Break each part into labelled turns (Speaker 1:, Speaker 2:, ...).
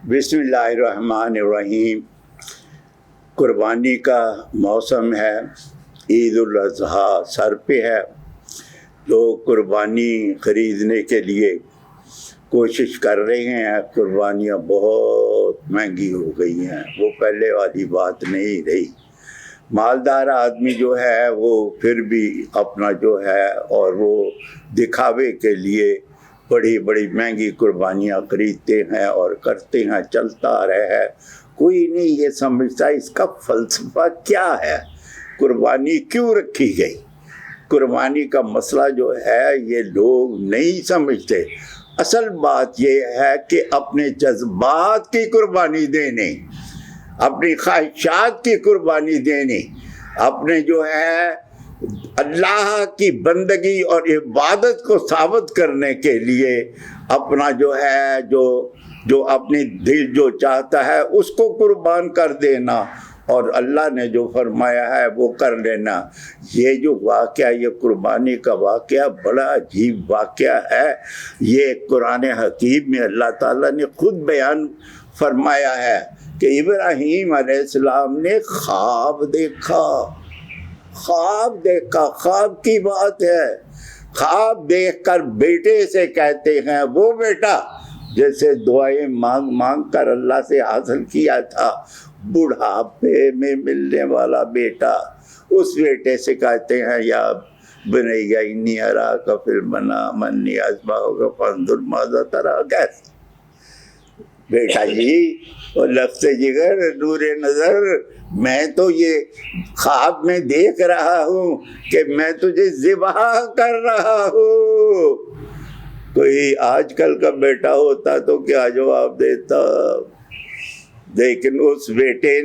Speaker 1: بسم اللہ الرحمن الرحیم۔ قربانی کا موسم ہے، عید الاضحیٰ سر پہ ہے، لوگ قربانی خریدنے کے لیے کوشش کر رہے ہیں۔ قربانیاں بہت مہنگی ہو گئی ہیں، وہ پہلے والی بات نہیں رہی۔ مالدار آدمی جو ہے وہ پھر بھی اپنا جو ہے اور وہ دکھاوے کے لیے بڑی بڑی مہنگی قربانیاں خریدتے ہیں اور کرتے ہیں، چلتا آ رہا ہے۔ کوئی نہیں یہ سمجھتا اس کا فلسفہ کیا ہے، قربانی کیوں رکھی گئی۔ قربانی کا مسئلہ جو ہے یہ لوگ نہیں سمجھتے۔ اصل بات یہ ہے کہ اپنے جذبات کی قربانی دینے، اپنی خواہشات کی قربانی دینے، اپنے جو ہے اللہ کی بندگی اور عبادت کو ثابت کرنے کے لیے اپنا جو ہے جو اپنی دل جو چاہتا ہے اس کو قربان کر دینا، اور اللہ نے جو فرمایا ہے وہ کر لینا۔ یہ جو واقعہ، یہ قربانی کا واقعہ بڑا عجیب واقعہ ہے۔ یہ قرآن حکیم میں اللہ تعالیٰ نے خود بیان فرمایا ہے کہ ابراہیم علیہ السلام نے خواب دیکھا۔ خواب کی بات ہے۔ خواب دیکھ کر بیٹے سے کہتے ہیں، وہ بیٹا جیسے دعائیں مانگ مانگ کر اللہ سے حاصل کیا تھا، بڑھاپے میں ملنے والا بیٹا، اس بیٹے سے کہتے ہیں، یا بنیا انی اراک فی المنام انی اذبحک فانظر ماذا تری۔ کیسے بیٹا جی، اور لفظ جگر نور نظر، میں تو یہ خواب میں دیکھ رہا ہوں کہ میں تجھے ذبح کر رہا ہوں۔ کوئی آج کل کا بیٹا ہوتا تو کیا جواب دیتا، لیکن اس بیٹے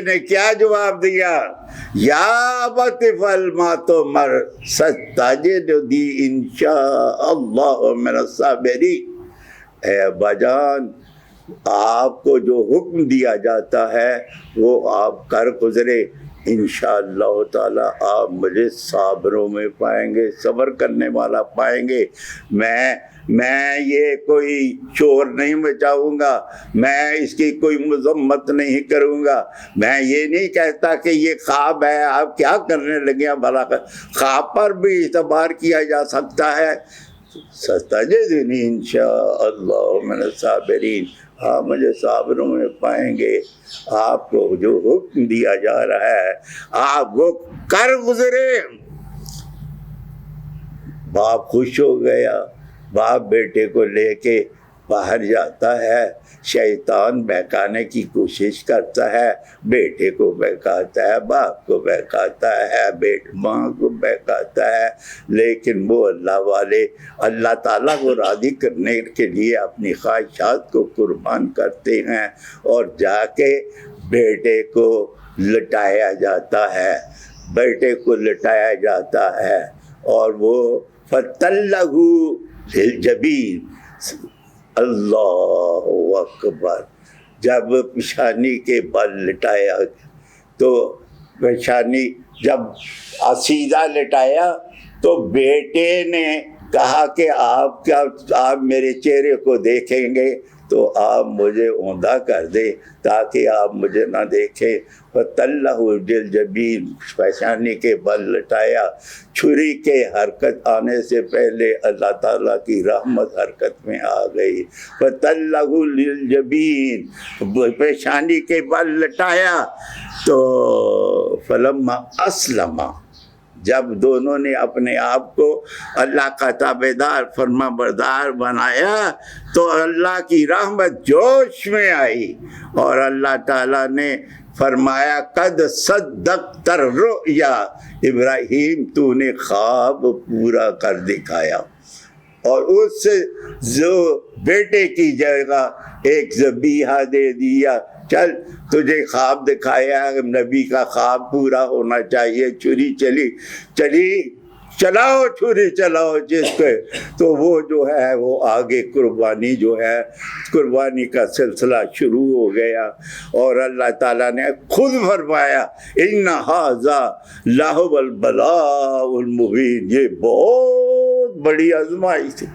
Speaker 1: نے کیا جواب دیا، یا ابت افعل ما تؤمر ستجدنی انشاء اللہ من الصابرین۔ اے ابا جان، آپ کو جو حکم دیا جاتا ہے وہ آپ کر گزرے، انشاءاللہ تعالی آپ مجھے صابروں میں پائیں گے، صبر کرنے والا پائیں گے۔ میں یہ کوئی شور نہیں مچاؤں گا، میں اس کی کوئی مذمت نہیں کروں گا، میں یہ نہیں کہتا کہ یہ خواب ہے آپ کیا کرنے لگے ہیں، بھلا خواب پر بھی اعتبار کیا جا سکتا ہے۔ ستجدنی انشاءاللہ من الصابرین، آپ مجھے صابروں میں پائیں گے۔ آپ کو جو حکم دیا جا رہا ہے آپ وہ کر گزرے۔ باپ خوش ہو گیا، باپ بیٹے کو لے کے باہر جاتا ہے، شیطان بہکانے کی کوشش کرتا ہے، بیٹے کو بہکاتا ہے، باپ کو بہکاتا ہے، ماں کو بہکاتا ہے، لیکن وہ اللہ والے اللہ تعالیٰ کو راضی کرنے کے لیے اپنی خواہشات کو قربان کرتے ہیں، اور جا کے بیٹے کو لٹایا جاتا ہے، اور وہ فَتَلَّهُ لِلْجَبِينِ۔ اللہ اکبر۔ جب پیشانی کے بل لٹایا تو پیشانی جب سیدھا لٹایا تو بیٹے نے کہا کہ آپ میرے چہرے کو دیکھیں گے تو آپ مجھے اوندا کر دیں تاکہ آپ مجھے نہ دیکھیں۔ فَتَلَّهُ لِلْجَبِينِ، پیشانی کے بل لٹایا۔ چھری کے حرکت آنے سے پہلے اللہ تعالیٰ کی رحمت حرکت میں آ گئی۔ فَتَلَّهُ لِلْجَبِينِ، پیشانی کے بل لٹایا تو فَلَمَّا أَسْلَمَا، جب دونوں نے اپنے آپ کو اللہ کا تابعدار فرما بردار بنایا تو اللہ کی رحمت جوش میں آئی، اور اللہ تعالیٰ نے فرمایا قد صدقت الرؤیا، ابراہیم تو نے خواب پورا کر دکھایا۔ اور اس جو بیٹے کی جگہ ایک ذبیحہ دے دیا، چل تجھے خواب دکھایا، نبی کا خواب پورا ہونا چاہیے، چھری چلاؤ چھری چلاؤ جس پہ، تو وہ جو ہے وہ آگے قربانی جو ہے، قربانی کا سلسلہ شروع ہو گیا، اور اللہ تعالیٰ نے خود فرمایا ان ھذا لہو البلاء المبین، یہ بہت بڑی آزمائش تھی،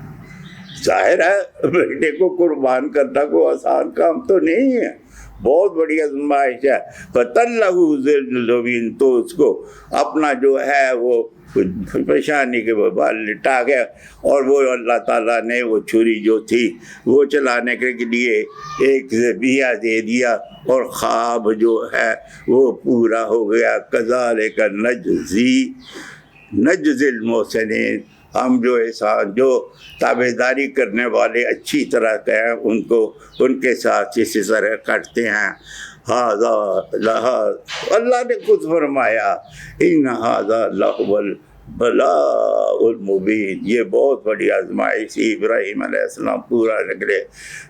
Speaker 1: ظاہر ہے بیٹے کو قربان کرنا کوئی آسان کام تو نہیں ہے، بہت بڑی آزمائش ہے۔ فَتَلَّهُ ذِلْ، تو اس کو اپنا جو ہے وہ پیشانی کے بال لٹا گیا، اور وہ اللہ تعالیٰ نے وہ چھری جو تھی وہ چلانے کے لیے ایک ذبیحہ دے دیا، اور خواب جو ہے وہ پورا ہو گیا۔ کذالک نجزی المحسنین، ہم جو احسان جو تابعداری کرنے والے اچھی طرح کے ہیں ان کو ان کے ساتھ اسی طرح کرتے ہیں۔ اللہ نے خود فرمایا ان ھذا لہو البلاء المبین، یہ بہت بڑی آزمائش تھی، ابراہیم علیہ السلام پورا نکلے۔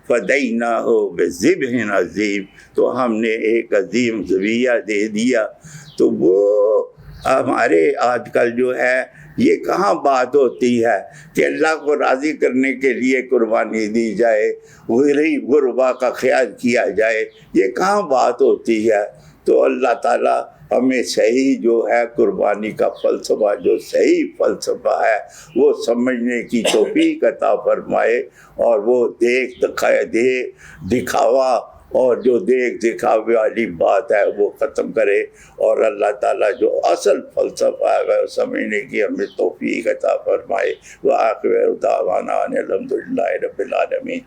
Speaker 1: فدیناہ بذبح عظیم، تو ہم نے ایک عظیم ذبیحہ دے دیا۔ تو وہ ہمارے آج کل جو ہے یہ کہاں بات ہوتی ہے کہ اللہ کو راضی کرنے کے لیے قربانی دی جائے، غریب غربا کا خیال کیا جائے، یہ کہاں بات ہوتی ہے؟ تو اللہ تعالیٰ ہمیں صحیح جو ہے قربانی کا فلسفہ، جو صحیح فلسفہ ہے وہ سمجھنے کی توفیق عطا فرمائے، اور وہ دکھاوا اور جو دکھاوے والی بات ہے وہ ختم کرے، اور اللہ تعالیٰ جو اصل فلسفہ ہے وہ سمجھنے کی ہمیں توفیق عطا فرمائے۔ وآخر دعوانا ان الحمد للہ رب العالمین۔